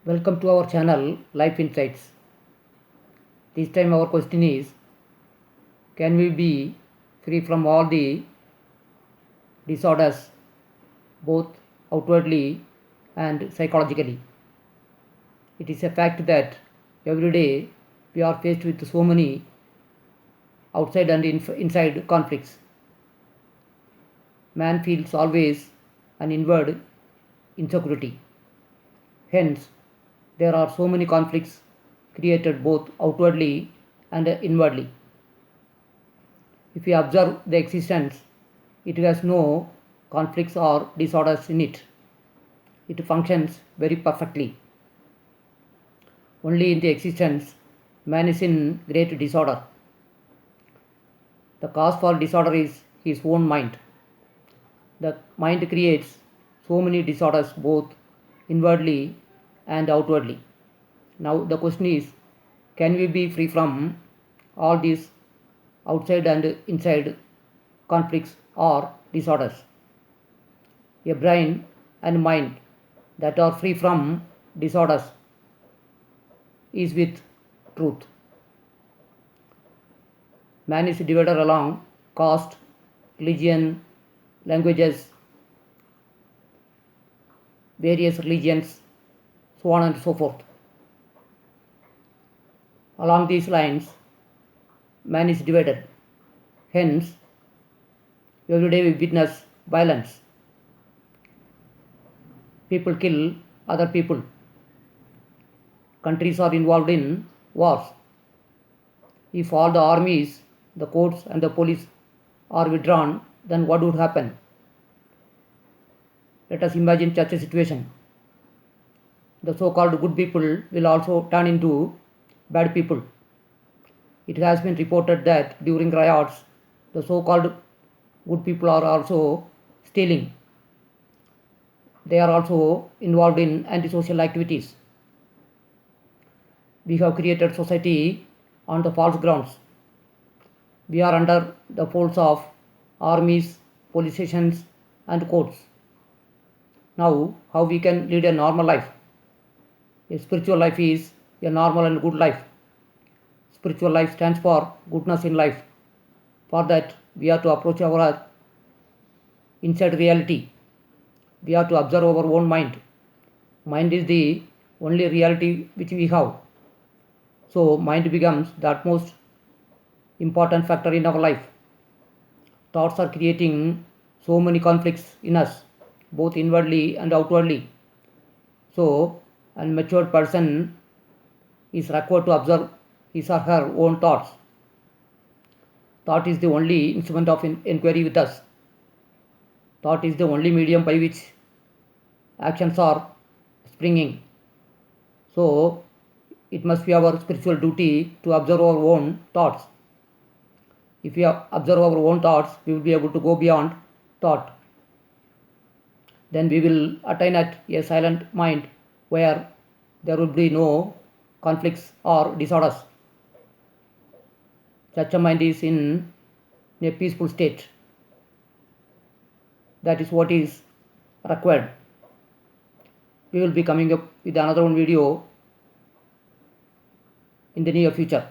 Welcome to our channel Life Insights. This time our question is, can we be free from all the disorders both outwardly and psychologically? It is a fact that every day we are faced with so many outside and inside conflicts. Man feels always an inward insecurity. Hence, there are so many conflicts created both outwardly and inwardly. If we observe the existence, it has no conflicts or disorders in it. It functions very perfectly. Only in the existence, man is in great disorder. The cause for disorder is his own mind. The mind creates so many disorders both inwardly and outwardly. Now the question is, can we be free from all these outside and inside conflicts or disorders? A brain and mind that are free from disorders is with truth. Man is divided along caste, religion, languages, various religions, so on and so forth. Along these lines, man is divided. Hence, every day we witness violence. People kill other people. Countries are involved in wars. If all the armies, the courts and the police are withdrawn, then what would happen? Let us imagine such a situation. The so-called good people will also turn into bad people. It has been reported that during riots, the so-called good people are also stealing. They are also involved in antisocial activities. We have created society on the false grounds. We are under the folds of armies, police stations and courts. Now, how we can lead a normal life? A spiritual life is a normal and good life. Spiritual life stands for goodness in life. For that, we have to approach our inside reality. We have to observe our own mind. Mind is the only reality which we have. So, mind becomes the utmost important factor in our life. Thoughts are creating so many conflicts in us, both inwardly and outwardly. So, a matured person is required to observe his or her own thoughts. Thought is the only instrument of inquiry with us. Thought is the only medium by which actions are springing. So, it must be our spiritual duty to observe our own thoughts. If we observe our own thoughts, we will be able to go beyond thought. Then we will attain at a silent mind where there will be no conflicts or disorders. Such a mind is in a peaceful state. That is what is required. We will be coming up with another one video in the near future.